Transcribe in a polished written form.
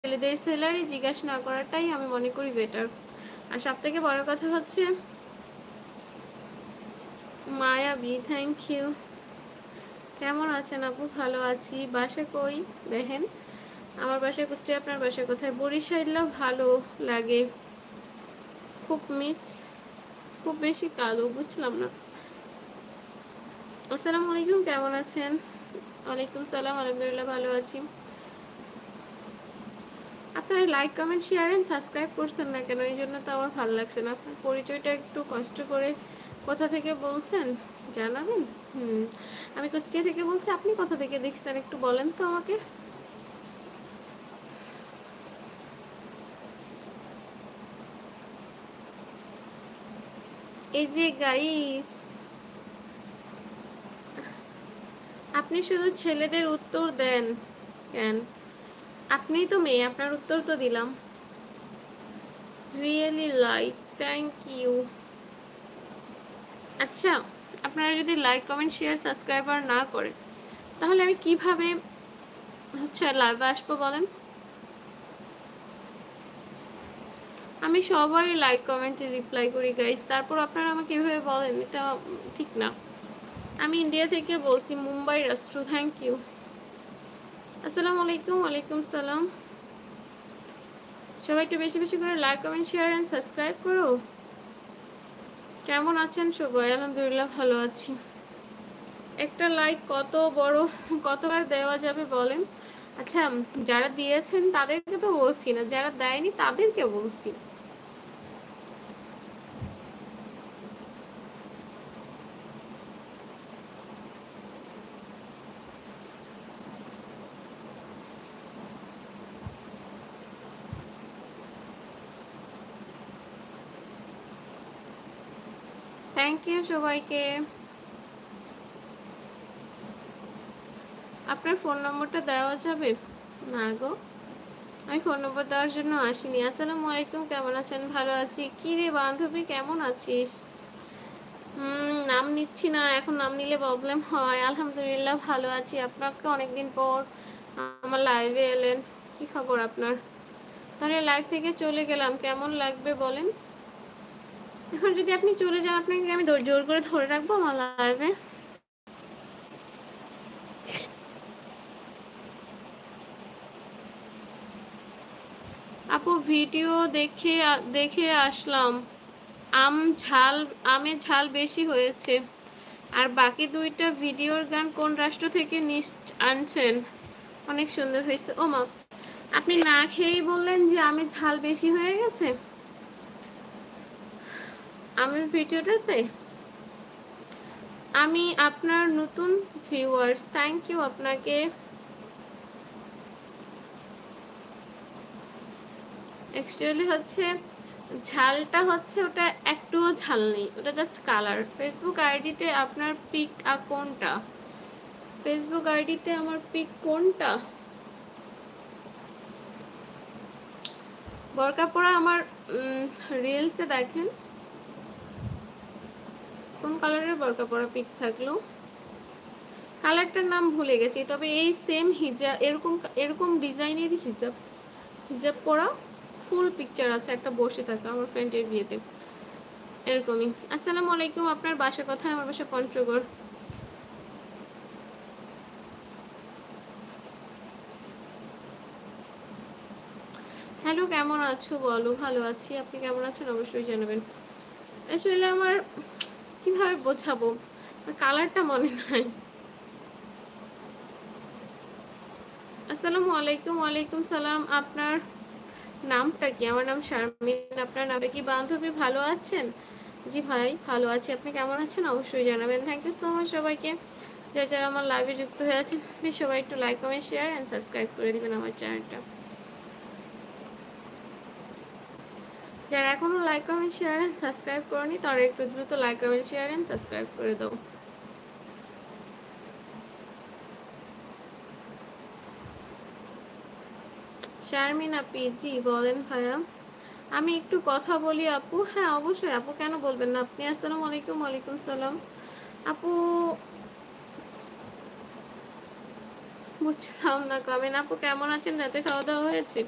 ছেলেদের স্যালারি জিজ্ঞাসা না করাটাই আমি মনে করি বেটার। আর সবথেকে বড় কথা হচ্ছে মায়াবী, থ্যাংক ইউ। কেমন আছেন আপু? ভালো আছি। বাসা কই দেখেন? আমার বাসা কুষ্টিয়া, আপনার বাসা কোথায়? বরিশাইলেও ভালো লাগে, খুব বেশি কালো, বুঝলাম না। আসসালামু আলাইকুম, কেমন আছেন? ওয়ালাইকুম সালাম, আলহামদুলিল্লাহ ভালো আছি। আপনারা like comment share and subscribe করছেন না কেন? এই জন্য তো আমার ভালো লাগছে না। আপনার পরিচয়টা একটু কষ্ট করে কোথা থেকে বলছেন জানাবেন? আমি কুষ্টিয়া থেকে বলছি, আপনি কোথা থেকে দেখছেন একটু বলেন তো আমাকে। এই যে গাইস, আপনি শুধু ছেলেদের উত্তর দেন কেন? আপনিই তো মেয়ে, আপনার উত্তর তো দিলাম। Really like, thank you. আচ্ছা, আপনারা যদি লাইক কমেন্ট শেয়ার সাবস্ক্রাইবার না করেন তাহলে আমি কিভাবে লাইভে আসবো বলেন? আমি সবাই লাইক কমেন্টে রিপ্লাই করি গাইস, তারপর আপনারা আমাকে এভাবে বলেন, এটা ঠিক না। আমি ইন্ডিয়া থেকে বলছি, মুম্বাই রাষ্ট্র। Thank you. আসসালামু আলাইকুম। ওয়ালাইকুম সালাম। সবাই একটু বেশি বেশি করে like comment share and subscribe করো। কেমন আছেন সবাই? আলহামদুলিল্লাহ ভালো আছি। একটা লাইক কতবার দেওয়া যাবে বলেন? আচ্ছা, যারা দিয়েছেন তাদেরকে তো বলছি না, যারা দেয়নি তাদেরকে বলছি। থ্যাংক ইউ সবাইকে। আপনার ফোন নম্বরটা দেওয়া যাবে? না গো, আমি ফোন নম্বর দেওয়ার জন্য আসিনি। আসসালামু আলাইকুম, কেমন আছেন? ভালো আছি। কি রে বান্ধবী, কেমন আছিস? নাম নিচ্ছি না, এখন নাম নিলে প্রবলেম হয়। আলহামদুলিল্লাহ ভালো আছি। আপনাকে অনেকদিন পর আমার লাইভে এলেন, কি খবর আপনার? তাহলে লাইভ থেকে চলে গেলাম, কেমন লাগবে বলেন? এখন যদি আপনি চলে যান, আপনাকে আমি জোর করে ধরে রাখবো আমার লাইভে? আপু ভিডিও দেখে আসলাম, আমের ঝাল বেশি হয়েছে। আর বাকি দুইটা ভিডিওর গান কোন রাষ্ট্র থেকে আনছেন? অনেক সুন্দর হয়েছে। ও মা, আপনি না খেয়েই বললেন যে আমের ঝাল বেশি হয়ে গেছে আমের ভিডিওটাতে। আমি আপনার নতুন ভিউয়ার্স, থ্যাংক ইউ আপনাকে। অ্যাকচুয়ালি ঝালটা ওটা একটুও ঝাল নেই, ওটা জাস্ট কালার। ফেসবুক আইডিতে আপনার পিক কোনটা? ফেসবুক আইডিতে আমার পিক কোনটা? বরকা পরা আমার রিলসে দেখেন কোন কালারের বরকা পরা পিক থাকলো। কালারটার নাম ভুলে গেছি, তবে এই সেম হিজাব, এরকম ডিজাইনেরই হিজাব পরা ফুল পিকচার আছে একটা বসে থাকা আমার ফ্রেন্ডের বিয়েতে, এরকমই। আসসালামু আলাইকুম, আপনার বাসা কোথায়? আমার বাসা পঞ্চগড়। হ্যালো, কেমন আছো বলো? ভালো আছি, আপনি কেমন আছেন অবশ্যই জানাবেন। আসলে আমার কিভাবে বোঝাবো, কালারটা মনে নাই। আসসালামু আলাইকুম। ওয়ালাইকুম সালাম। আপনার নামটা কি? আমার নাম শারমিন। আপনার নামটা কি? বান্ধবী ভালো আছেন? জি ভাই ভালো আছি, আপনি কেমন আছেন অবশ্যই জানাবেন। থ্যাংক ইউ সো মাচ সবাইকে, যারা আমার লাইভে যুক্ত হয়ে আছেন। প্লিজ সবাই একটু like comment share and subscribe করে দিবেন আমার চ্যানেলটা। যারা এখনো like comment share and subscribe করেনি তারা একটু দ্রুত like comment share and subscribe করে দাও। শারমিন আপি, জি বলেন ভাইয়া। আমি একটু কথা বলি আপু। হ্যাঁ অবশ্যই আপু, কেন বলবেন না আপনি। আসসালামু আলাইকুম। ওয়ালাইকুম সালাম। আপু বুঝলাম না কমেন্ট। আপু কেমন আছেন? রাতে খাওয়া দাওয়া হয়েছে?